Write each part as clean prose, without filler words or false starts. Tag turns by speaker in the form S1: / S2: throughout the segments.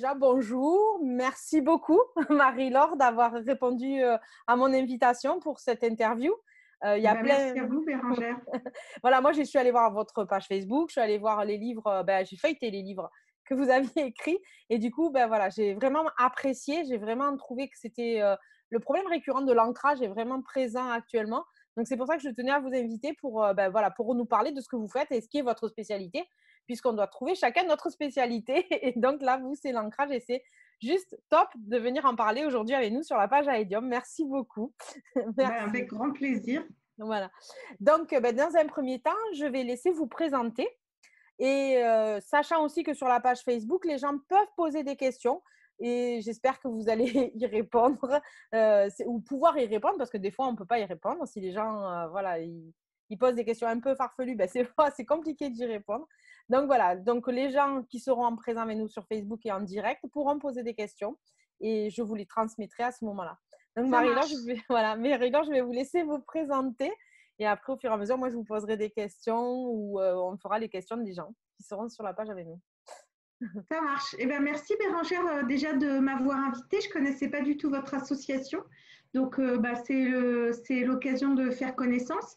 S1: déjà, bonjour. Merci beaucoup, Marie-Laure, d'avoir répondu à mon invitation pour cette interview. Il y
S2: Eh
S1: a
S2: ben,
S1: plein.
S2: merci à vous, Bérangère.
S1: Voilà, moi, je suis allée voir votre page Facebook, je suis allée voir les livres, j'ai feuilleté les livres que vous aviez écrits. Et du coup, voilà, j'ai vraiment apprécié, j'ai vraiment trouvé que c'était le problème récurrent de l'ancrage est vraiment présent actuellement. Donc, c'est pour ça que je tenais à vous inviter pour, voilà, pour nous parler de ce que vous faites et ce qui est votre spécialité, puisqu'on doit trouver chacun notre spécialité. Et donc là, vous, c'est l'ancrage et c'est juste top de venir en parler aujourd'hui avec nous sur la page Aedium. Merci beaucoup.
S2: Ben, avec
S1: Merci.
S2: grand plaisir.
S1: Voilà. Donc, dans un premier temps, je vais laisser vous présenter et sachant aussi que sur la page Facebook, les gens peuvent poser des questions et j'espère que vous allez y répondre ou pouvoir y répondre parce que des fois, on ne peut pas y répondre. Si les gens voilà, ils posent des questions un peu farfelues, c'est compliqué d'y répondre. Donc, voilà. Donc, les gens qui seront présents avec nous sur Facebook et en direct pourront poser des questions et je vous les transmettrai à ce moment-là. Donc,
S2: Ça
S1: Marie-Laure,
S2: marche.
S1: voilà, Marie-Laure, je vais vous laisser vous présenter. Et après, au fur et à mesure, moi, je vous poserai des questions ou on fera les questions des gens qui seront sur la page avec nous.
S2: Ça marche. Eh ben, merci, Bérangère, déjà de m'avoir invitée. Je ne connaissais pas du tout votre association. Donc, c'est l'occasion de faire connaissance.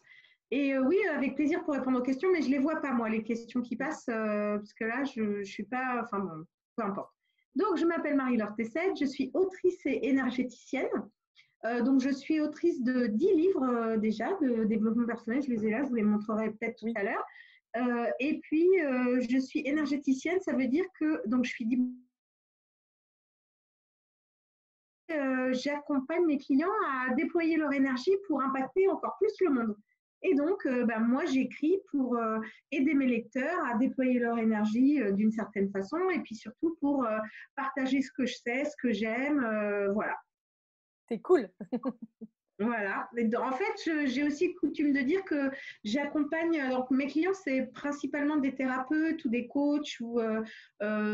S2: Et oui, avec plaisir pour répondre aux questions, mais je ne les vois pas, moi, les questions qui passent, parce que là, je ne suis pas. Enfin, bon, peu importe. Donc, je m'appelle Marie-Laure Tessette, je suis autrice et énergéticienne. Donc, je suis autrice de 10 livres déjà de développement personnel. Je les ai là, je vous les montrerai peut-être tout
S1: Oui,
S2: à l'heure. Et puis, je suis énergéticienne, ça veut dire que donc, j'accompagne mes clients à déployer leur énergie pour impacter encore plus le monde. Et donc, moi, j'écris pour aider mes lecteurs à déployer leur énergie d'une certaine façon et puis surtout pour partager ce que je sais, ce que j'aime. Voilà.
S1: c'est cool.
S2: Voilà. En fait, j'ai aussi coutume de dire que j'accompagne, donc mes clients, c'est principalement des thérapeutes ou des coachs ou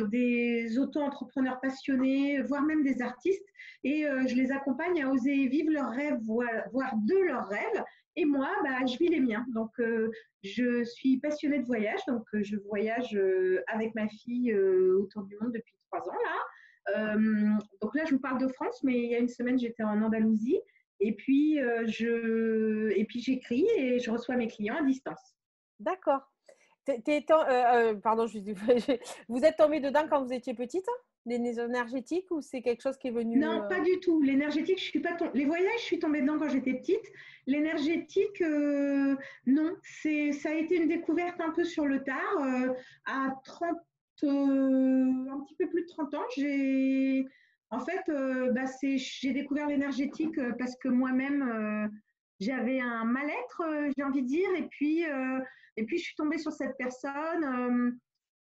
S2: des auto-entrepreneurs passionnés, voire même des artistes. Et je les accompagne à oser vivre leurs rêves, voire de leurs rêves. Et moi, je vis les miens. Donc, je suis passionnée de voyage. Donc, je voyage avec ma fille autour du monde depuis 3 ans là. Donc là, je vous parle de France, mais il y a une semaine, j'étais en Andalousie. Et puis, j'écris et je reçois mes clients à distance.
S1: D'accord. Pardon, vous êtes tombée dedans quand vous étiez petite, les énergétiques, ou c'est quelque chose qui est venu
S2: Non, pas du tout. L'énergétique, je suis pas Les voyages, je suis tombée dedans quand j'étais petite. L'énergétique, non. Ça a été une découverte un peu sur le tard. À 30, un petit peu plus de 30 ans, en fait, j'ai découvert l'énergétique parce que moi-même, j'avais un mal-être, j'ai envie de dire. Et puis, je suis tombée sur cette personne.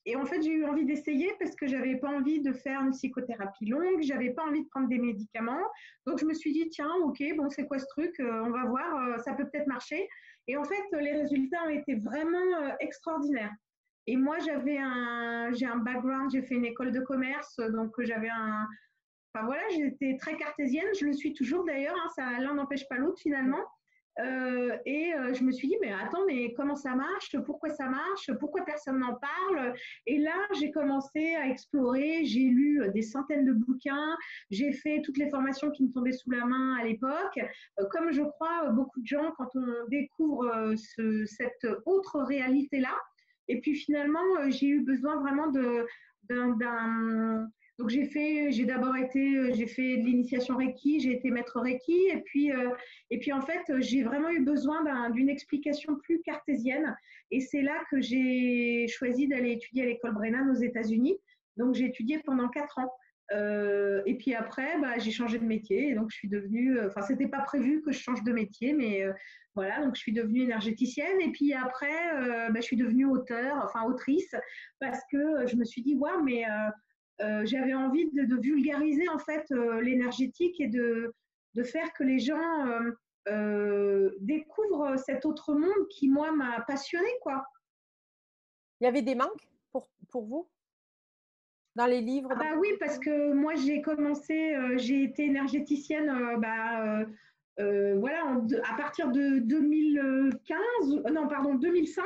S2: Et en fait, j'ai eu envie d'essayer parce que j'avais pas envie de faire une psychothérapie longue, j'avais pas envie de prendre des médicaments. Donc, je me suis dit, tiens, ok, bon, c'est quoi ce truc? On va voir, ça peut peut-être marcher. Et en fait, les résultats ont été vraiment extraordinaires. Et moi, j'ai un background, j'ai fait une école de commerce, donc enfin voilà, j'étais très cartésienne, je le suis toujours d'ailleurs, hein, l'un n'empêche pas l'autre finalement. Je me suis dit, mais attends, mais comment ça marche? Pourquoi personne n'en parle? Et là, j'ai commencé à explorer, j'ai lu des centaines de bouquins, j'ai fait toutes les formations qui me tombaient sous la main à l'époque. Comme je crois beaucoup de gens, quand on découvre cette autre réalité-là, et puis finalement, j'ai eu besoin vraiment d'un donc j'ai fait de l'initiation Reiki, j'ai été maître Reiki, et puis en fait j'ai vraiment eu besoin d'une explication plus cartésienne, et c'est là que j'ai choisi d'aller étudier à l'école Brennan aux États-Unis. Donc j'ai étudié pendant 4 ans. Et puis après, j'ai changé de métier, et donc je suis devenue, enfin c'était pas prévu que je change de métier, mais voilà, donc je suis devenue énergéticienne, et puis après, je suis devenue autrice, parce que je me suis dit, waouh, mais j'avais envie de vulgariser en fait l'énergétique et de faire que les gens découvrent cet autre monde qui, moi, m'a passionnée, quoi.
S1: Il y avait des manques pour vous dans les livres,
S2: Ah
S1: dans
S2: bah
S1: les
S2: oui, parce
S1: bouquins?
S2: que moi, j'ai été énergéticienne voilà, à partir de 2015, non, pardon, 2005,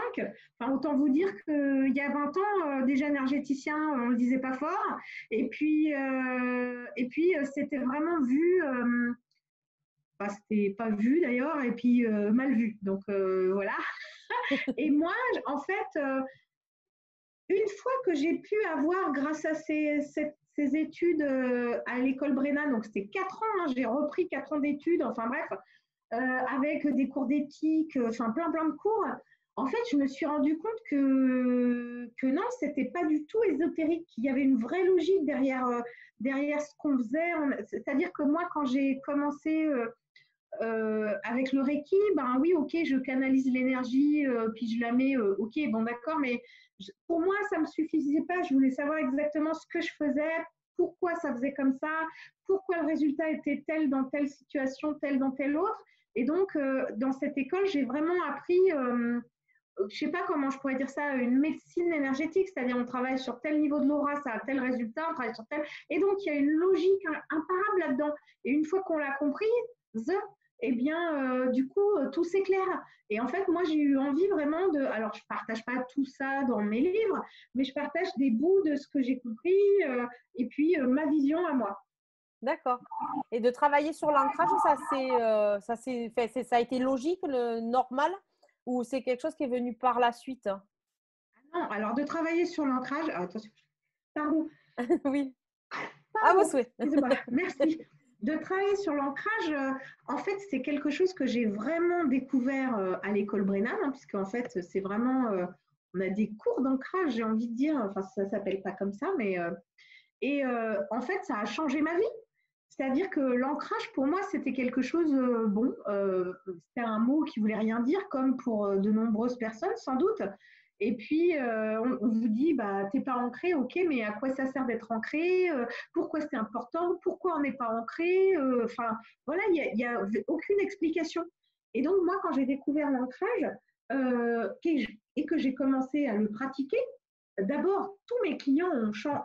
S2: enfin, autant vous dire qu'il y a 20 ans, déjà énergéticien, on ne le disait pas fort. Et puis c'était vraiment vu, c'était pas vu d'ailleurs, et puis mal vu. Donc voilà. Et moi, en fait, une fois que j'ai pu avoir, grâce à ces études à l'école Brennan, donc c'était 4 ans, hein, j'ai repris 4 ans d'études, enfin bref, avec des cours d'éthique, enfin plein de cours. En fait, je me suis rendu compte que non, c'était pas du tout ésotérique. Il y avait une vraie logique derrière ce qu'on faisait. C'est-à-dire que moi, quand j'ai commencé avec le Reiki, ben oui, ok, je canalise l'énergie, puis je la mets, ok, bon d'accord, mais pour moi, ça ne me suffisait pas. Je voulais savoir exactement ce que je faisais, pourquoi ça faisait comme ça, pourquoi le résultat était tel dans telle situation, tel dans telle autre. Et donc, dans cette école, j'ai vraiment appris, je ne sais pas comment je pourrais dire ça, une médecine énergétique, c'est-à-dire on travaille sur tel niveau de l'aura, ça a tel résultat, on travaille sur tel. Et donc, il y a une logique imparable là-dedans. Et une fois qu'on l'a compris, eh bien, du coup, tout s'éclaire. Et en fait, moi, j'ai eu envie vraiment de… Alors, je ne partage pas tout ça dans mes livres, mais je partage des bouts de ce que j'ai compris et puis ma vision à moi.
S1: D'accord. Et de travailler sur l'ancrage, ça a été logique, normal, ou c'est quelque chose qui est venu par la suite?
S2: Non, alors de travailler sur l'ancrage… attention, pardon.
S1: Oui. À vos
S2: Pardon,
S1: souhaits.
S2: excusez-moi, merci. De travailler sur l'ancrage, en fait, c'est quelque chose que j'ai vraiment découvert à l'école Brennan, hein, puisque en fait, c'est vraiment, on a des cours d'ancrage, j'ai envie de dire, enfin, ça ne s'appelle pas comme ça, mais en fait, ça a changé ma vie. C'est-à-dire que l'ancrage, pour moi, c'était quelque chose, c'était un mot qui voulait rien dire, comme pour de nombreuses personnes, sans doute. Et puis, on vous dit, bah, t'es pas ancré, ok, mais à quoi ça sert d'être ancré? Pourquoi c'est important? Pourquoi on n'est pas ancré? Enfin, voilà, il y a aucune explication. Et donc, moi, quand j'ai découvert l'ancrage et que j'ai commencé à le pratiquer, d'abord, tous mes clients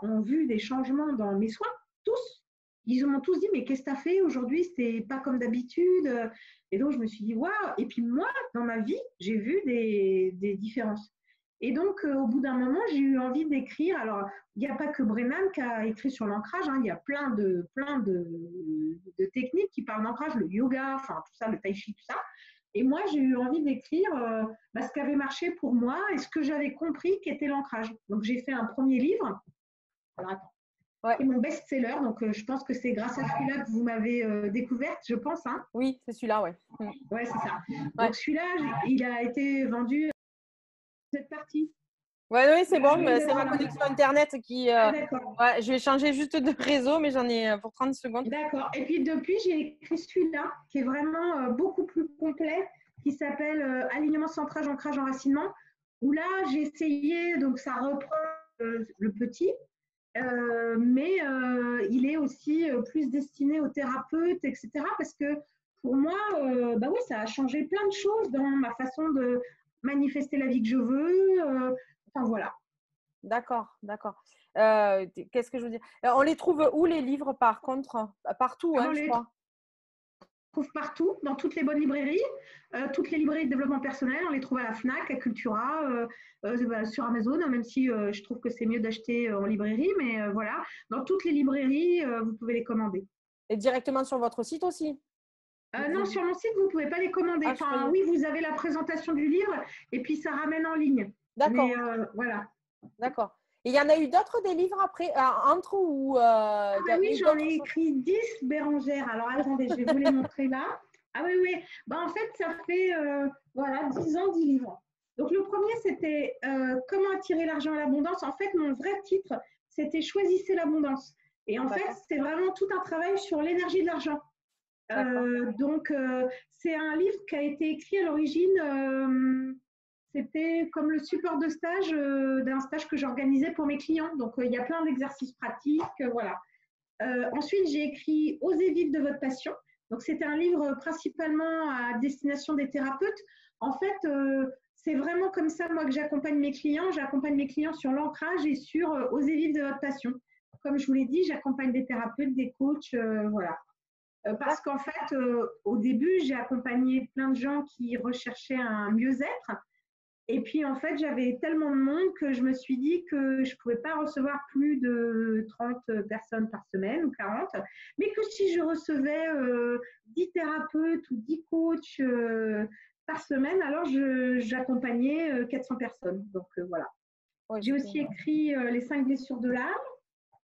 S2: ont vu des changements dans mes soins, tous. Ils m'ont tous dit, mais qu'est-ce que tu as fait aujourd'hui? C'était pas comme d'habitude. Et donc, je me suis dit, waouh! Et puis, moi, dans ma vie, j'ai vu des différences. Et donc, au bout d'un moment, j'ai eu envie d'écrire. Alors, il n'y a pas que Brennan qui a écrit sur l'ancrage, hein, il y a plein de techniques qui parlent d'ancrage, le yoga, enfin, tout ça, le tai chi, tout ça. Et moi, j'ai eu envie d'écrire ce qui avait marché pour moi et ce que j'avais compris qu'était l'ancrage. Donc, j'ai fait un premier livre. Alors, attends.
S1: Ouais.
S2: C'est mon best-seller, donc je pense que c'est grâce à celui-là que vous m'avez découverte, je pense. Hein.
S1: Oui, c'est celui-là, ouais.
S2: Ouais, c'est ça.
S1: Ouais.
S2: Donc celui-là, il a été vendu cette partie.
S1: Ouais, oui, c'est bon, mais c'est ma connexion Internet qui…
S2: d'accord.
S1: Ouais, je vais changer juste de réseau, mais j'en ai pour 30 secondes.
S2: D'accord. Et puis depuis, j'ai écrit celui-là, qui est vraiment beaucoup plus complet, qui s'appelle Alignement, centrage, ancrage, enracinement, où là, j'ai essayé, donc ça reprend le petit, mais il est aussi plus destiné aux thérapeutes, etc. Parce que pour moi, bah oui, ça a changé plein de choses dans ma façon de manifester la vie que je veux. Enfin voilà.
S1: D'accord, d'accord. Qu'est-ce que je veux dire? On les trouve où les livres par contre? Partout, hein,
S2: On
S1: je
S2: les
S1: crois.
S2: trouve partout, dans toutes les bonnes librairies, toutes les librairies de développement personnel, on les trouve à la FNAC, à Cultura, sur Amazon, même si je trouve que c'est mieux d'acheter en librairie, mais voilà, dans toutes les librairies, vous pouvez les commander.
S1: Et directement sur votre site aussi?
S2: Non, sur mon site, vous ne pouvez pas les commander. Enfin, oui, vous avez la présentation du livre et puis ça ramène en ligne.
S1: D'accord.
S2: Mais voilà.
S1: D'accord. Et il y en a eu d'autres des livres après, entre ou
S2: oui, j'en ai écrit 10, Bérangère. Alors attendez, je vais vous les montrer là. Ah oui, oui. En fait, ça fait 10 ans, 10 livres. Donc le premier, c'était Comment attirer l'argent à l'abondance. En fait, mon vrai titre, c'était Choisissez l'abondance. Et en fait, c'est vraiment tout un travail sur l'énergie de l'argent. Donc, c'est un livre qui a été écrit à l'origine. C'était comme le support de stage d'un stage que j'organisais pour mes clients. Donc, il y a plein d'exercices pratiques. Voilà. Ensuite, j'ai écrit Osez vivre de votre passion. Donc, c'était un livre principalement à destination des thérapeutes. En fait, c'est vraiment comme ça, moi, que j'accompagne mes clients. J'accompagne mes clients sur l'ancrage et sur Osez vivre de votre passion. Comme je vous l'ai dit, j'accompagne des thérapeutes, des coachs, voilà. Parce qu'en fait, au début, j'ai accompagné plein de gens qui recherchaient un mieux-être. Et puis, en fait, j'avais tellement de monde que je me suis dit que je ne pouvais pas recevoir plus de 30 personnes par semaine ou 40, mais que si je recevais 10 thérapeutes ou 10 coachs par semaine, alors j'accompagnais 400 personnes. Donc, voilà.
S1: Ouais,
S2: J'ai aussi écrit Les 5 blessures de l'âme.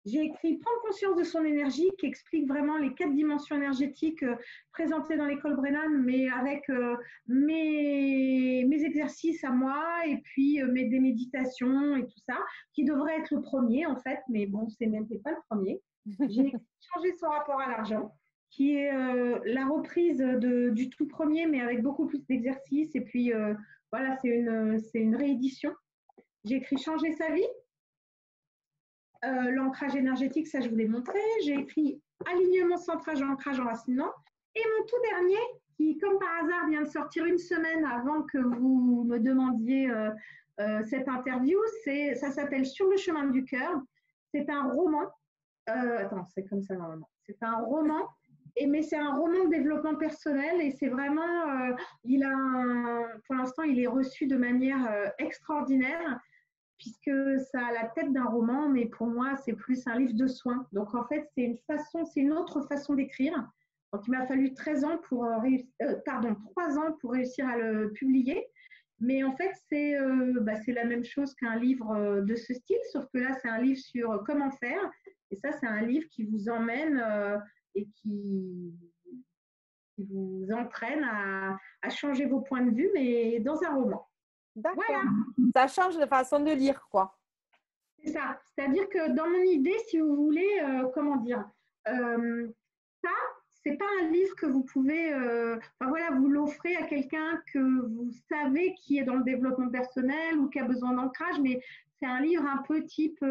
S2: J'ai écrit Prendre conscience de son énergie, qui explique vraiment les 4 dimensions énergétiques présentées dans l'école Brennan, mais avec mes exercices à moi et puis des méditations et tout ça, qui devrait être le premier en fait, mais bon, c'est même pas le premier. J'ai changé son rapport à l'argent, qui est la reprise du tout premier, mais avec beaucoup plus d'exercices. Et puis voilà, c'est une réédition. J'ai écrit Changer sa vie. L'ancrage énergétique, ça je vous l'ai montré. J'ai écrit alignement, centrage, ancrage, enracinement. Et mon tout dernier, qui comme par hasard vient de sortir une semaine avant que vous me demandiez cette interview, ça s'appelle Sur le chemin du cœur. C'est un roman. Attends, c'est comme ça normalement. C'est un roman, mais c'est un roman de développement personnel et c'est vraiment, pour l'instant, il est reçu de manière extraordinaire, puisque ça a la tête d'un roman, mais pour moi, c'est plus un livre de soins. Donc, en fait, c'est une autre façon d'écrire. Donc, il m'a fallu 3 ans pour réussir à le publier. Mais en fait, c'est la même chose qu'un livre de ce style, sauf que là, c'est un livre sur comment faire. Et ça, c'est un livre qui vous emmène et qui vous entraîne à changer vos points de vue, mais dans un roman.
S1: D'accord. Voilà. Ça change de façon de lire, quoi.
S2: C'est ça. C'est-à-dire que dans mon idée, si vous voulez, ça, c'est pas un livre que vous pouvez, vous l'offrez à quelqu'un que vous savez qui est dans le développement personnel ou qui a besoin d'ancrage, mais c'est un livre un peu type,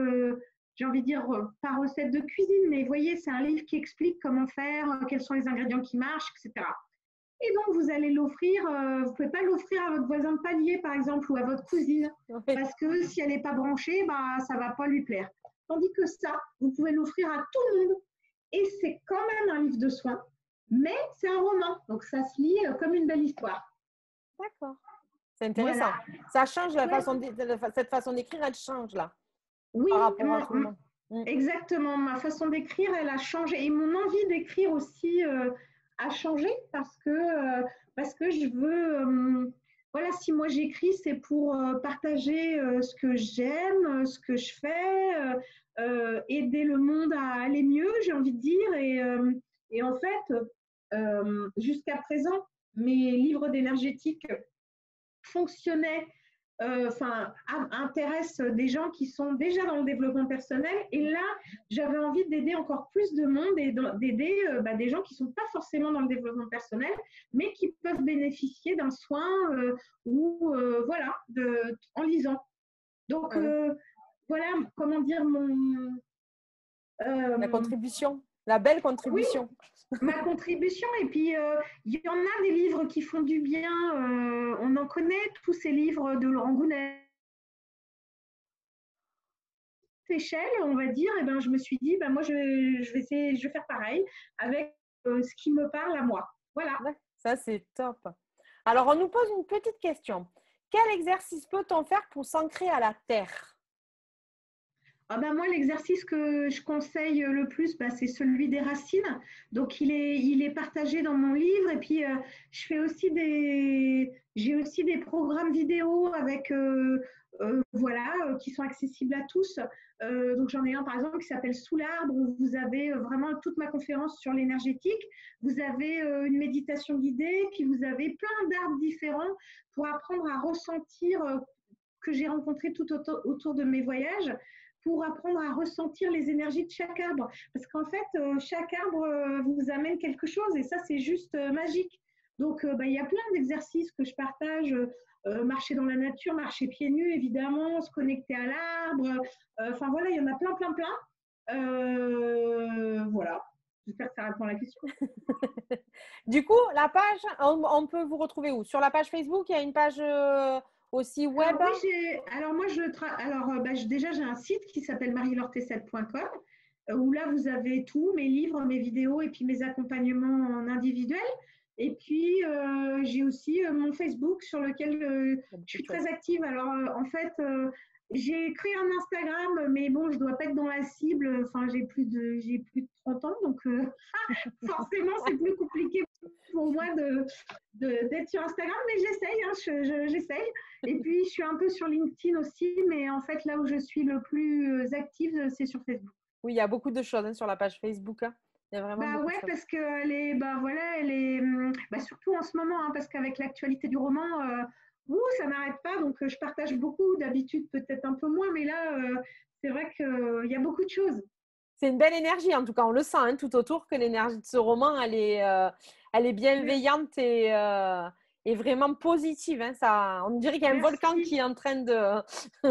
S2: j'ai envie de dire, pas recette de cuisine, mais vous voyez, c'est un livre qui explique comment faire, quels sont les ingrédients qui marchent, etc. Et donc, vous allez l'offrir, vous ne pouvez pas l'offrir à votre voisin de palier, par exemple, ou à votre cousine, parce que si elle n'est pas branchée, ça ne va pas lui plaire. Tandis que ça, vous pouvez l'offrir à tout le monde. Et c'est quand même un livre de soins, mais c'est un roman. Donc, ça se lit comme une belle histoire.
S1: D'accord. C'est intéressant. Voilà. Ça change cette façon d'écrire, elle change là.
S2: Oui, par rapport à tout le monde. Exactement. Ma façon d'écrire, elle a changé. Et mon envie d'écrire aussi a changé parce que je veux, si moi j'écris, c'est pour partager ce que j'aime, ce que je fais, aider le monde à aller mieux, j'ai envie de dire. Et en fait, jusqu'à présent, mes livres d'énergétique fonctionnaient, intéressent des gens qui sont déjà dans le développement personnel. Et là, j'avais envie d'aider encore plus de monde et d'aider des gens qui ne sont pas forcément dans le développement personnel, mais qui peuvent bénéficier d'un soin en lisant. Donc, voilà, comment dire,
S1: la contribution, la belle contribution.
S2: Oui, ma contribution. Et puis, il y en a des livres qui font du bien. On en connaît tous ces livres de Laurent Gounel. Échelle, on va dire, et je me suis dit, moi, je vais faire pareil avec ce qui me parle à moi. Voilà.
S1: Ça, c'est top. Alors, on nous pose une petite question. Quel exercice peut-on faire pour s'ancrer à la terre ?
S2: Moi, l'exercice que je conseille le plus, c'est celui des racines. Donc, il est partagé dans mon livre. Et puis, j'ai aussi des programmes vidéo avec, qui sont accessibles à tous. Donc, j'en ai un, par exemple, qui s'appelle Sous l'arbre, où vous avez vraiment toute ma conférence sur l'énergétique. Vous avez une méditation guidée, puis vous avez plein d'arbres différents pour apprendre à ressentir que j'ai rencontré tout autour de mes voyages, pour apprendre à ressentir les énergies de chaque arbre. Parce qu'en fait, chaque arbre vous amène quelque chose et ça, c'est juste magique. Donc, il y a plein d'exercices que je partage. Marcher dans la nature, marcher pieds nus, évidemment, se connecter à l'arbre. Il y en a plein. Voilà. J'espère que ça répond à la question.
S1: Du coup, la page, on peut vous retrouver où ? Sur la page Facebook, il y a une page aussi web.
S2: Déjà, j'ai un site qui s'appelle marielortessette.com. où là, vous avez tout, mes livres, mes vidéos et puis mes accompagnements en individuel. Et puis, j'ai aussi mon Facebook sur lequel je suis très active. Alors, en fait, j'ai créé un Instagram, mais bon, je dois pas être dans la cible. Enfin, j'ai plus de 30 ans, donc forcément, c'est plus compliqué pour moi d'être sur Instagram, mais j'essaye, hein, j'essaye. Et puis, je suis un peu sur LinkedIn aussi, mais en fait, là où je suis le plus active, c'est sur Facebook.
S1: Oui, il y a beaucoup de choses sur la page Facebook, hein. Il y a vraiment
S2: Bah
S1: beaucoup de
S2: ouais,
S1: choses.
S2: parce qu'elle est, bah voilà, elle est, bah surtout en ce moment, hein, parce qu'avec l'actualité du roman, ça n'arrête pas. Donc, je partage beaucoup, d'habitude peut-être un peu moins, mais là, c'est vrai qu'il y a beaucoup de choses.
S1: C'est une belle énergie, en tout cas, on le sent, hein, tout autour, que l'énergie de ce roman, elle est bienveillante et vraiment positive, hein. Ça, on dirait qu'il y a un volcan
S2: Merci.
S1: qui est en train de…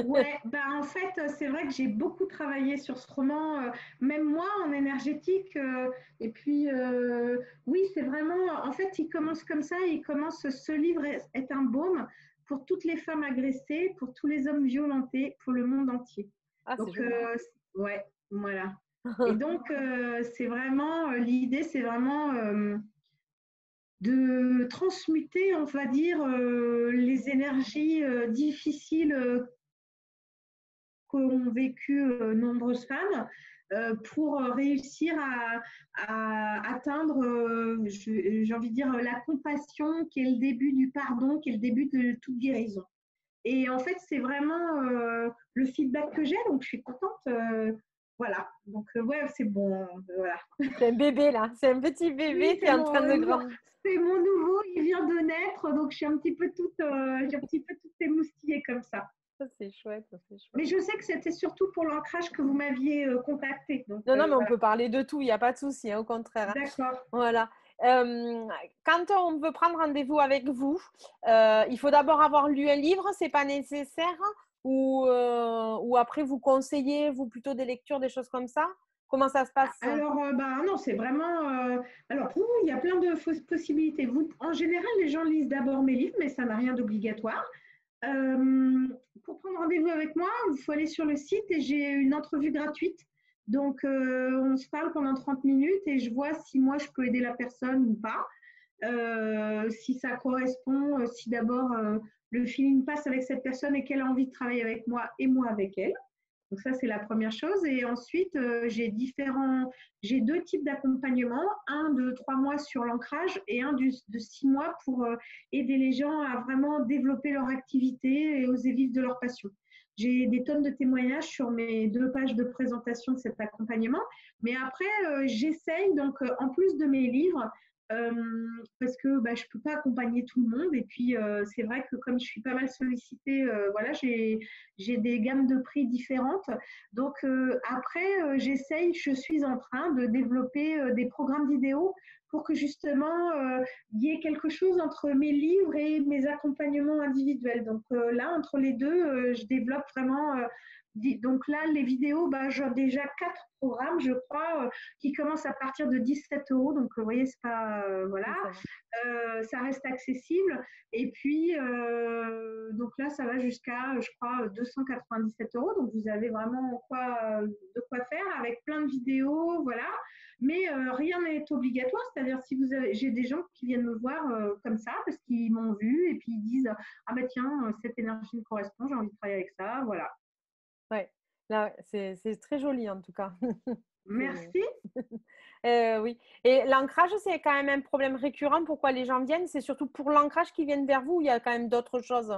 S2: Ouais, bah en fait, c'est vrai que j'ai beaucoup travaillé sur ce roman, même moi en énergétique. Et puis, oui, c'est vraiment, en fait, il commence comme ça. Il commence, ce livre est un baume pour toutes les femmes agressées, pour tous les hommes violentés, pour le monde entier.
S1: Ah, c'est
S2: Donc,
S1: joli.
S2: ouais, voilà. Et donc, c'est vraiment, l'idée, c'est vraiment de transmuter, on va dire, les énergies difficiles qu'ont vécu nombreuses femmes pour réussir à atteindre, j'ai envie de dire, la compassion qui est le début du pardon, qui est le début de toute guérison. Et en fait, c'est vraiment le feedback que j'ai, donc je suis contente. Voilà, donc ouais, c'est bon. Voilà.
S1: C'est un bébé, là. C'est un petit
S2: Oui,
S1: bébé qui est en train de grandir.
S2: c'est mon nouveau, il vient de naître, donc je suis un petit peu j'ai un petit peu toute émoustillée comme ça.
S1: Ça, c'est chouette, ça, c'est chouette.
S2: Mais je sais que c'était surtout pour l'ancrage que vous m'aviez contacté. Donc,
S1: Non, non, mais on
S2: voilà.
S1: peut parler de tout, il n'y a pas de souci, hein, au contraire, hein.
S2: D'accord.
S1: Voilà. Quand on veut prendre rendez-vous avec vous, il faut d'abord avoir lu un livre, c'est pas nécessaire, ou après vous conseillez, vous plutôt des lectures, des choses comme ça? Comment ça se passe?
S2: Alors, bah, non, c'est vraiment. Alors, pour vous, il y a plein de fausses possibilités. Vous, en général, les gens lisent d'abord mes livres, mais ça n'a rien d'obligatoire. Euh, pour prendre rendez-vous avec moi, il faut aller sur le site et j'ai une entrevue gratuite. Donc, on se parle pendant 30 minutes et je vois si moi, je peux aider la personne ou pas. Si ça correspond, si d'abord le feeling passe avec cette personne et qu'elle a envie de travailler avec moi et moi avec elle. Donc ça, c'est la première chose. Et ensuite, j'ai deux types d'accompagnement, un de 3 mois sur l'ancrage et un de 6 mois pour aider les gens à vraiment développer leur activité et oser vivre de leur passion. J'ai des tonnes de témoignages sur mes 2 pages de présentation de cet accompagnement. Mais après, j'essaye, donc, en plus de mes livres, parce que bah, je ne peux pas accompagner tout le monde. Et puis, c'est vrai que comme je suis pas mal sollicitée, voilà, j'ai des gammes de prix différentes. Donc, après, je suis en train de développer des programmes vidéo pour que justement, il y ait quelque chose entre mes livres et mes accompagnements individuels. Donc, là, entre les deux, je développe vraiment. Donc là, les vidéos, bah, j'ai déjà 4 programmes, je crois, qui commencent à partir de 17 €. Donc, vous voyez, c'est pas, voilà, ça reste accessible. Et puis, donc là, ça va jusqu'à, je crois, 297 €. Donc, vous avez vraiment de quoi faire avec plein de vidéos, voilà. Mais rien n'est obligatoire. C'est-à-dire, si vous avez, j'ai des gens qui viennent me voir comme ça parce qu'ils m'ont vu et puis ils disent, ah ben tiens, cette énergie me correspond, j'ai envie de travailler avec ça, voilà.
S1: Ouais, là, c'est très joli en tout cas. C'est…
S2: Merci.
S1: Oui. Et l'ancrage, c'est quand même un problème récurrent. Pourquoi les gens viennent? C'est surtout pour l'ancrage qu'ils viennent vers vous ou il y a quand même d'autres choses?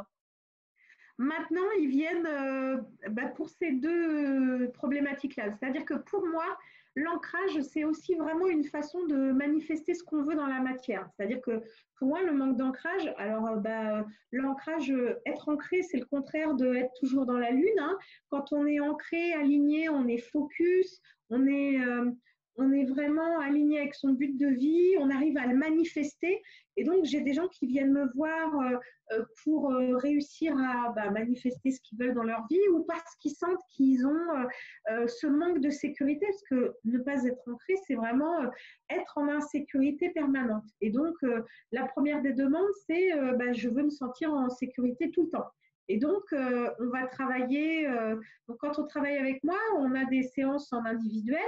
S2: Maintenant, ils viennent bah, pour ces deux problématiques-là. C'est-à-dire que pour moi, l'ancrage, c'est aussi vraiment une façon de manifester ce qu'on veut dans la matière. C'est-à-dire que pour moi, le manque d'ancrage, alors bah, l'ancrage, être ancré, c'est le contraire de être toujours dans la lune, hein. Quand on est ancré, aligné, on est focus, on est vraiment aligné avec son but de vie, on arrive à le manifester. Et donc, j'ai des gens qui viennent me voir pour réussir à bah, manifester ce qu'ils veulent dans leur vie ou parce qu'ils sentent qu'ils ont ce manque de sécurité, parce que ne pas être ancré, c'est vraiment être en insécurité permanente. Et donc, la première des demandes, c'est bah, je veux me sentir en sécurité tout le temps. Et donc, on va travailler, donc quand on travaille avec moi, on a des séances en individuel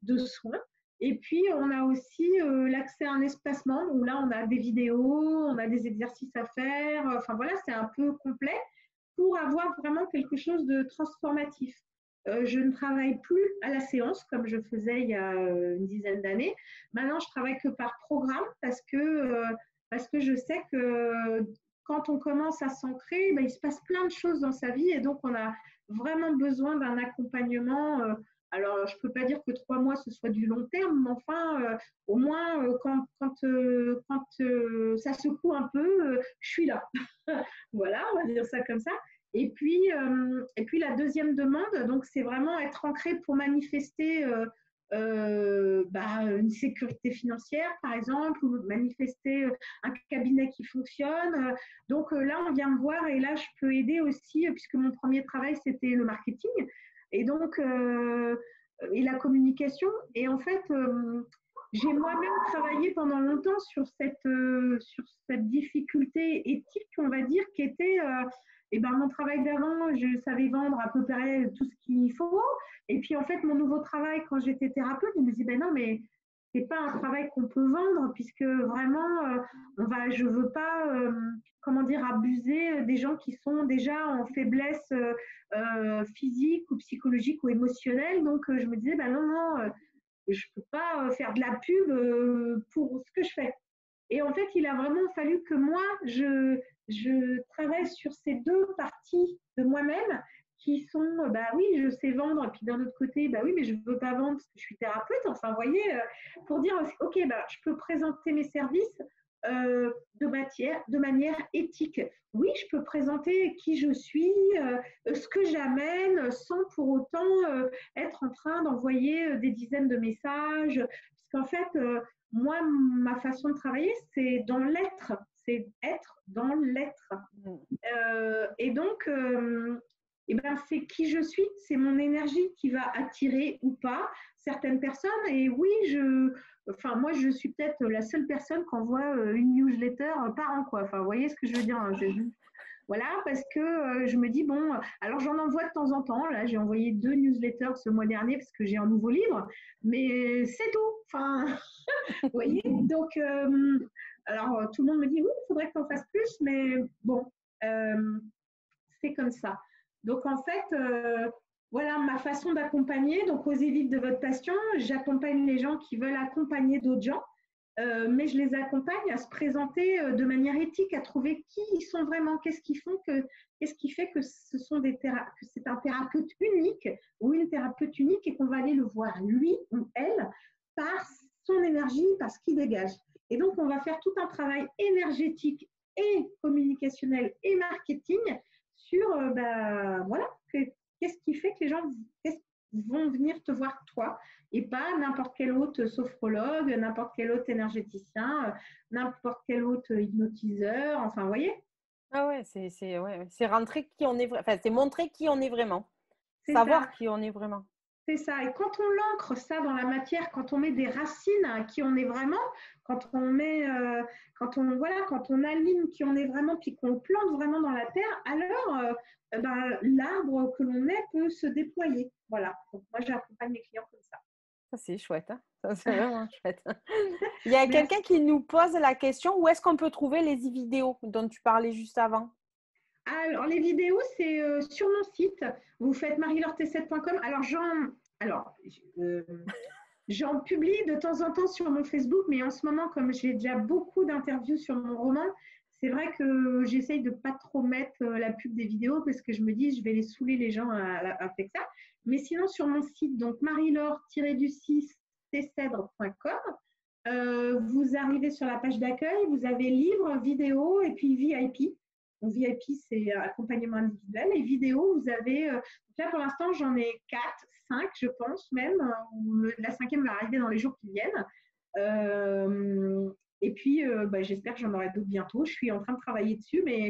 S2: de soins. Et puis, on a aussi l'accès à un espacement où là, on a des vidéos, on a des exercices à faire. Enfin, voilà, c'est un peu complet pour avoir vraiment quelque chose de transformatif. Je ne travaille plus à la séance comme je faisais il y a une dizaine d'années. Maintenant, je travaille que par programme parce que je sais que quand on commence à s'ancrer, ben, il se passe plein de choses dans sa vie et donc on a vraiment besoin d'un accompagnement. Alors, je ne peux pas dire que 3 mois, ce soit du long terme, mais enfin, au moins, quand ça secoue un peu, je suis là. Voilà, on va dire ça comme ça. Et puis la deuxième demande, donc c'est vraiment être ancré pour manifester une sécurité financière, par exemple, ou manifester un cabinet qui fonctionne. Donc là, on vient me voir et là, je peux aider aussi, puisque mon premier travail, c'était le marketing et donc et la communication. Et en fait, j'ai moi-même travaillé pendant longtemps sur cette difficulté éthique, on va dire, qui était mon travail d'avant, je savais vendre à peu près tout ce qu'il faut. Et puis, en fait, mon nouveau travail, quand j'étais thérapeute, je me disais, ben non, mais c'est pas un travail qu'on peut vendre, puisque vraiment, je veux pas, comment dire, abuser des gens qui sont déjà en faiblesse physique ou psychologique ou émotionnelle. Donc, je me disais, ben non, non, je peux pas faire de la pub pour ce que je fais. Et en fait, il a vraiment fallu que moi, je travaille sur ces deux parties de moi-même qui sont, bah oui, je sais vendre, et puis d'un autre côté, bah oui, mais je ne veux pas vendre parce que je suis thérapeute. Enfin, vous voyez, pour dire, ok, bah, je peux présenter mes services de manière éthique. Oui, je peux présenter qui je suis, ce que j'amène, sans pour autant être en train d'envoyer des dizaines de messages. Parce qu'en fait, moi, ma façon de travailler, c'est dans l'être, c'est être dans l'être. Et donc, c'est qui je suis, c'est mon énergie qui va attirer ou pas certaines personnes. Et oui, moi, je suis peut-être la seule personne qui envoie une newsletter par an, quoi. Enfin, vous voyez ce que je veux dire, hein, voilà, parce que je me dis, bon, alors j'en envoie de temps en temps. Là, j'ai envoyé 2 newsletters ce mois dernier parce que j'ai un nouveau livre, mais c'est tout. Enfin, vous voyez, donc, alors tout le monde me dit, oui, il faudrait que tu en fasses plus, mais bon, c'est comme ça. Donc, en fait, voilà ma façon d'accompagner. Donc, Osez vivre de votre passion, j'accompagne les gens qui veulent accompagner d'autres gens. Mais je les accompagne à se présenter de manière éthique, à trouver qui ils sont vraiment, qu'est-ce qui fait que que c'est un thérapeute unique ou une thérapeute unique et qu'on va aller le voir, lui ou elle, par son énergie, par ce qu'il dégage. Et donc, on va faire tout un travail énergétique et communicationnel et marketing sur, voilà, qu'est-ce qui fait que les gens vont venir te voir toi et pas n'importe quel autre sophrologue, n'importe quel autre énergéticien, n'importe quel autre hypnotiseur, enfin, vous voyez?
S1: Ah ouais, c'est rentrer qui on est, enfin, c'est montrer qui on est vraiment,
S2: C'est
S1: savoir
S2: ça.
S1: qui on est vraiment.
S2: C'est ça. Et quand on l'ancre ça dans la matière, quand on met des racines à qui on est vraiment, quand on aligne qui on est vraiment, puis qu'on plante vraiment dans la terre, alors l'arbre que l'on est peut se déployer. Voilà. Donc moi j'accompagne mes clients comme ça.
S1: Ça, c'est chouette, hein. Ça, c'est vraiment chouette. Il y a
S2: Merci.
S1: quelqu'un qui nous pose la question, où est-ce qu'on peut trouver les vidéos dont tu parlais juste avant?
S2: Alors, les vidéos, c'est sur mon site. Vous faites marilortessette.com. J'en publie de temps en temps sur mon Facebook, mais en ce moment, comme j'ai déjà beaucoup d'interviews sur mon roman, c'est vrai que j'essaye de ne pas trop mettre la pub des vidéos parce que je me dis, je vais les saouler les gens avec ça. Mais sinon, sur mon site, donc marilor-du6 tcèdre.com, vous arrivez sur la page d'accueil, vous avez livres, vidéos et puis VIP. Donc, VIP, c'est accompagnement individuel. Et vidéo, vous avez, là pour l'instant, j'en ai 4, 5, je pense même. La 5e va arriver dans les jours qui viennent. Et puis, j'espère que j'en aurai d'autres bientôt. Je suis en train de travailler dessus, mais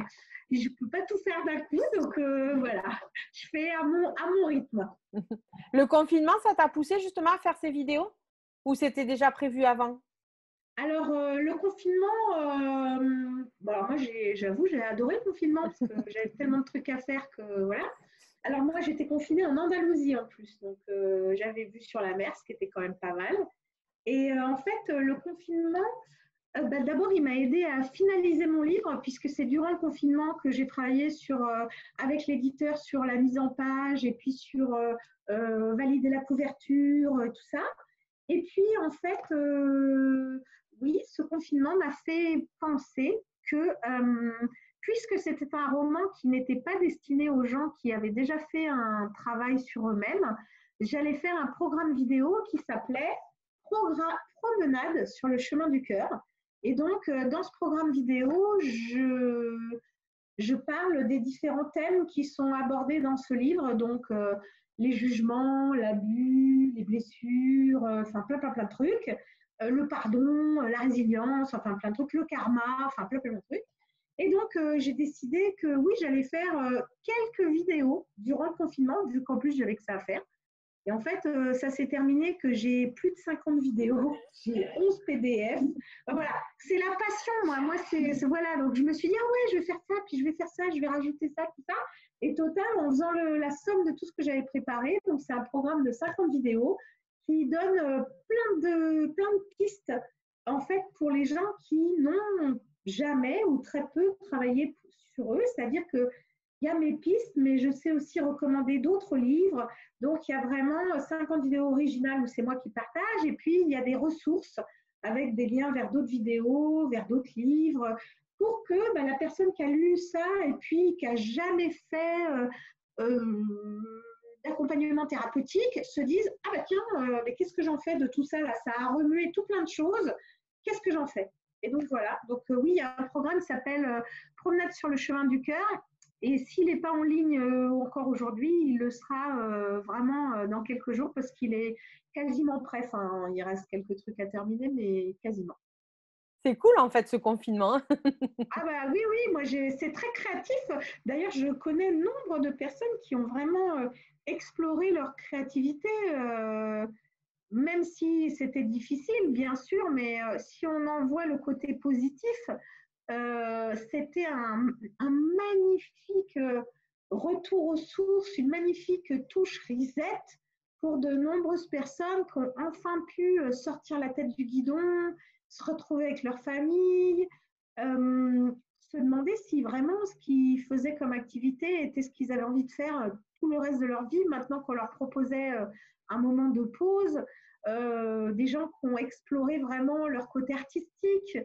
S2: je ne peux pas tout faire d'un coup. Donc, voilà, je fais à mon rythme.
S1: Le confinement, ça t'a poussé justement à faire ces vidéos? Ou c'était déjà prévu avant?
S2: Alors, le confinement, moi, moi, j'avoue, j'ai adoré le confinement parce que j'avais tellement de trucs à faire que voilà. Alors moi, j'étais confinée en Andalousie en plus, donc j'avais vu sur la mer, ce qui était quand même pas mal. Et en fait, le confinement, d'abord, il m'a aidé à finaliser mon livre, puisque c'est durant le confinement que j'ai travaillé avec l'éditeur sur la mise en page et puis sur valider la couverture, tout ça. Et puis, en fait, oui, ce confinement m'a fait penser que, puisque c'était un roman qui n'était pas destiné aux gens qui avaient déjà fait un travail sur eux-mêmes, j'allais faire un programme vidéo qui s'appelait Promenade sur le chemin du cœur. Et donc, dans ce programme vidéo, je parle des différents thèmes qui sont abordés dans ce livre, donc les jugements, l'abus, les blessures, enfin plein de trucs, le pardon, la résilience, enfin plein de trucs, le karma, enfin plein de trucs. Et donc, j'ai décidé que oui, j'allais faire quelques vidéos durant le confinement, vu qu'en plus, j'avais que ça à faire. Et en fait, ça s'est terminé que j'ai plus de 50 vidéos, j'ai 11 PDF. Voilà, c'est la passion, moi. Voilà. Donc, je me suis dit, ah ouais, je vais faire ça, puis je vais faire ça, je vais rajouter ça, tout ça. Et total, en faisant la somme de tout ce que j'avais préparé, donc c'est un programme de 50 vidéos qui donne plein de pistes, en fait, pour les gens qui n'ont jamais ou très peu travaillé sur eux. C'est-à-dire que il y a mes pistes, mais je sais aussi recommander d'autres livres. Donc, il y a vraiment 50 vidéos originales où c'est moi qui partage. Et puis, il y a des ressources avec des liens vers d'autres vidéos, vers d'autres livres, pour que la personne qui a lu ça et puis qui n'a jamais fait d'accompagnement thérapeutique se dise « Ah bah tiens, mais qu'est-ce que j'en fais de tout ça là? Ça a remué tout plein de choses. Qu'est-ce que j'en fais ?» Et donc, voilà. Donc, oui, il y a un programme qui s'appelle Promenade sur le chemin du cœur. Et s'il n'est pas en ligne encore aujourd'hui, il le sera vraiment dans quelques jours parce qu'il est quasiment prêt. Enfin, il reste quelques trucs à terminer, mais quasiment.
S1: C'est cool en fait ce confinement.
S2: Ah bah oui, oui, moi c'est très créatif. D'ailleurs, je connais nombre de personnes qui ont vraiment exploré leur créativité, même si c'était difficile, bien sûr, mais si on en voit le côté positif, c'était un magnifique retour aux sources, une magnifique touche reset pour de nombreuses personnes qui ont enfin pu sortir la tête du guidon, se retrouver avec leur famille, se demander si vraiment ce qu'ils faisaient comme activité était ce qu'ils avaient envie de faire tout le reste de leur vie, maintenant qu'on leur proposait un moment de pause, des gens qui ont exploré vraiment leur côté artistique.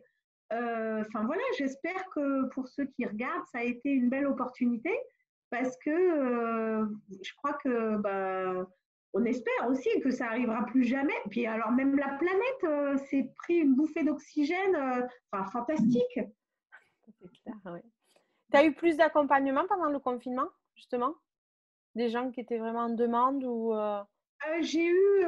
S2: Enfin voilà, j'espère que pour ceux qui regardent, ça a été une belle opportunité parce que je crois que on espère aussi que ça arrivera plus jamais. Puis alors même la planète s'est pris une bouffée d'oxygène, enfin fantastique.
S1: C'est clair, oui. Tu as eu plus d'accompagnement pendant le confinement, justement? Des gens qui étaient vraiment en demande ou
S2: J'ai eu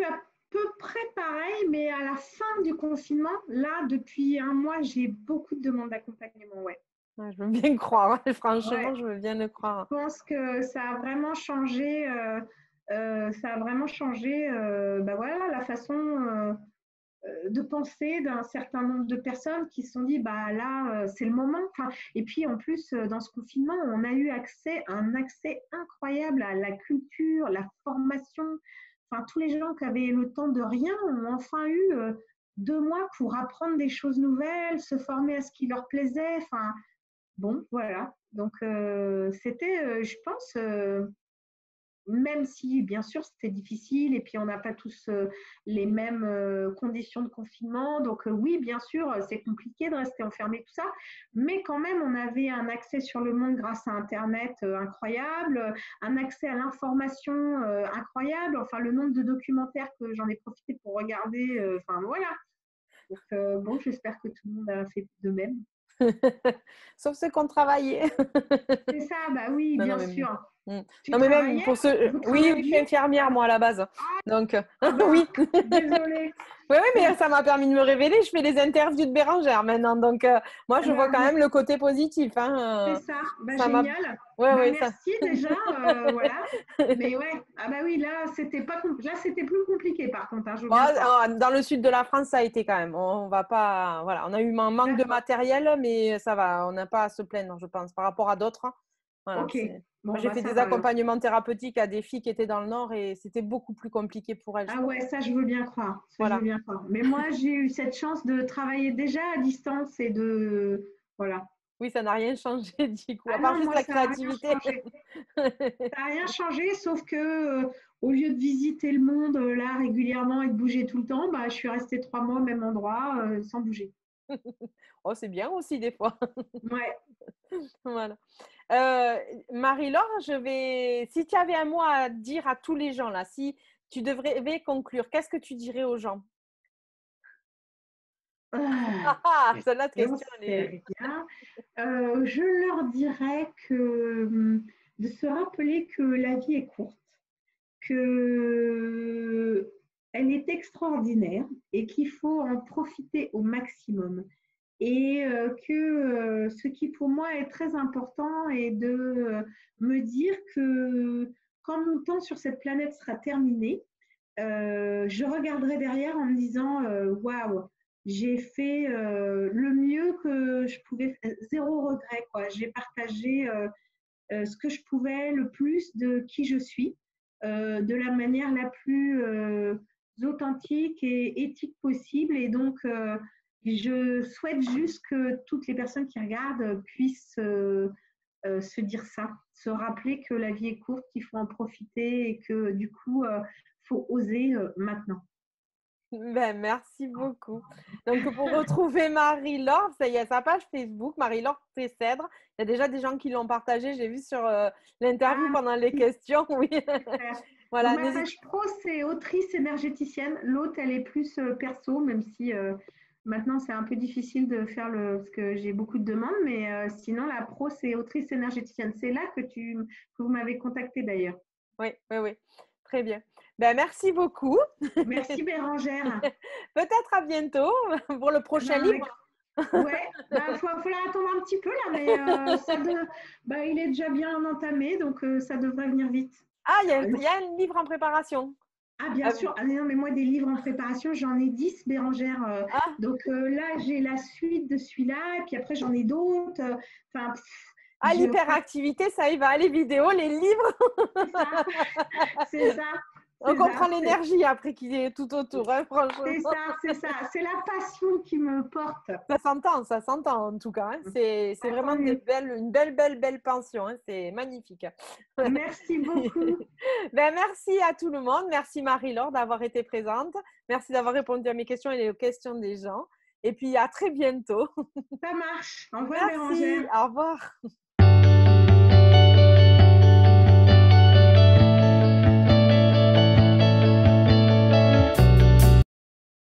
S2: à peu près pareil, mais à la fin du confinement, là, depuis un mois, j'ai beaucoup de demandes d'accompagnement, ouais.
S1: Ouais, je veux bien le croire. Franchement,
S2: Ouais.
S1: je veux bien le croire.
S2: Je pense que ça a vraiment changé, voilà, la façon de penser d'un certain nombre de personnes qui se sont dit, bah là, c'est le moment. Enfin, et puis en plus, dans ce confinement, on a eu un accès incroyable à la culture, la formation. Enfin, tous les gens qui avaient le temps de rien ont enfin eu 2 mois pour apprendre des choses nouvelles, se former à ce qui leur plaisait. Enfin, bon, voilà. Donc, c'était, je pense, même si, bien sûr, c'était difficile et puis on n'a pas tous les mêmes conditions de confinement. Donc, oui, bien sûr, c'est compliqué de rester enfermé, tout ça. Mais quand même, on avait un accès sur le monde grâce à Internet incroyable, un accès à l'information incroyable. Enfin, le nombre de documentaires que j'en ai profité pour regarder, enfin, voilà. Donc, bon, j'espère que tout le monde a fait de même.
S1: Sauf ceux qui ont travaillé.
S2: C'est ça, bah oui,
S1: Non,
S2: bien
S1: non, mais
S2: sûr.
S1: Mmh.
S2: Tu
S1: Non, mais même
S2: travaillais?
S1: pour ce
S2: Vous
S1: oui, oui, je suis
S2: travailliez?
S1: infirmière moi à la base. Donc
S2: Ah
S1: oui.
S2: bah, désolée.
S1: Oui, oui, mais ça m'a permis de me révéler. Je fais des interviews de Bérangère maintenant. Donc moi,
S2: Eh
S1: je vois
S2: ben,
S1: quand même le côté positif,
S2: c'est
S1: hein.
S2: ça. Bah,
S1: Ça m'a
S2: génial.
S1: ouais,
S2: Bah,
S1: ouais, ça
S2: merci déjà. Voilà. Mais ouais. Ah bah oui, là, là, c'était plus compliqué par contre, hein, je veux bien croire.
S1: dans le sud de la France, ça a été quand même. On va pas voilà, on a eu un manque de
S2: D'accord.
S1: matériel, mais ça va, on n'a pas à se plaindre, je pense, par rapport à d'autres. Voilà,
S2: Ok.
S1: c'est moi,
S2: Bon,
S1: j'ai
S2: bah
S1: fait
S2: ça
S1: des
S2: va alors.
S1: accompagnements thérapeutiques à des filles qui étaient dans le nord et c'était beaucoup plus compliqué pour elles, je
S2: Ah
S1: trouve.
S2: ouais, ça, je veux bien croire. Ça, je veux
S1: Voilà.
S2: bien croire. Mais moi, j'ai eu cette chance de travailler déjà à distance et de. Voilà.
S1: Oui, ça n'a rien changé du coup, à
S2: Ah
S1: part
S2: non,
S1: juste
S2: moi,
S1: la
S2: ça n'a rien
S1: créativité.
S2: changé. Ça n'a rien changé, sauf que au lieu de visiter le monde là régulièrement et de bouger tout le temps, bah, je suis restée 3 mois au même endroit sans bouger.
S1: Oh, c'est bien aussi des fois.
S2: Ouais.
S1: Voilà. Heu, Marie-Laure, si tu avais un mot à dire à tous les gens là, si tu devrais conclure, qu'est-ce que tu dirais aux gens?
S2: Ah,
S1: Ah ah! Celle-là de
S2: j'en
S1: question, elle est
S2: sais rien. Je leur dirais de se rappeler que la vie est courte, que elle est extraordinaire et qu'il faut en profiter au maximum. Et que ce qui pour moi est très important est de me dire que quand mon temps sur cette planète sera terminé, je regarderai derrière en me disant waouh, j'ai fait le mieux que je pouvais, zéro regret quoi. J'ai partagé ce que je pouvais, le plus de qui je suis, de la manière la plus authentique et éthique possible. Et donc, je souhaite juste que toutes les personnes qui regardent puissent se dire ça, se rappeler que la vie est courte, qu'il faut en profiter et que du coup, faut oser maintenant.
S1: ben, merci beaucoup. Donc pour retrouver Marie-Laure, ça y est, sa page Facebook, Marie-Laure Tessèdre. Il y a déjà des gens qui l'ont partagé, j'ai vu sur, l'interview
S2: Ah,
S1: pendant les
S2: merci,
S1: questions, oui.
S2: super. Donc
S1: Voilà,
S2: ma
S1: n'hésite
S2: page pro, c'est autrice énergéticienne. L'autre, elle est plus perso, même si maintenant c'est un peu difficile de faire parce que j'ai beaucoup de demandes, mais sinon la pro, c'est autrice énergéticienne. C'est là que vous m'avez contacté d'ailleurs.
S1: oui, oui, oui, très bien. Ben, merci beaucoup.
S2: Merci Bérangère.
S1: Peut-être à bientôt pour le
S2: Eh ben,
S1: prochain livre.
S2: ouais, bah, falloir attendre un petit peu là, mais bah, il est déjà bien entamé, donc ça devrait venir vite.
S1: Ah, il y a un livre en préparation.
S2: Ah, bien
S1: Ah,
S2: sûr. Ah, mais non, mais moi, des livres en préparation, j'en ai 10 Bérangère.
S1: ah,
S2: Donc là, j'ai la suite de celui-là, et puis après, j'en ai d'autres. Enfin,
S1: l'hyperactivité, ça y va, les vidéos, les livres.
S2: c'est ça. C'est ça.
S1: On
S2: C'est
S1: comprend
S2: ça.
S1: l'énergie après qu'il est tout autour, hein, franchement.
S2: C'est ça. C'est ça. C'est la passion qui me porte.
S1: Ça s'entend en tout cas, hein. C'est
S2: Bah,
S1: vraiment
S2: tant mieux.
S1: une belle pension, hein. C'est magnifique.
S2: Merci beaucoup.
S1: Ben, merci à tout le monde. Merci Marie-Laure d'avoir été présente. Merci d'avoir répondu à mes questions et aux questions des gens. Et puis à très bientôt.
S2: Ça marche. Au revoir,
S1: Merci.
S2: Bérangère.
S1: Au revoir.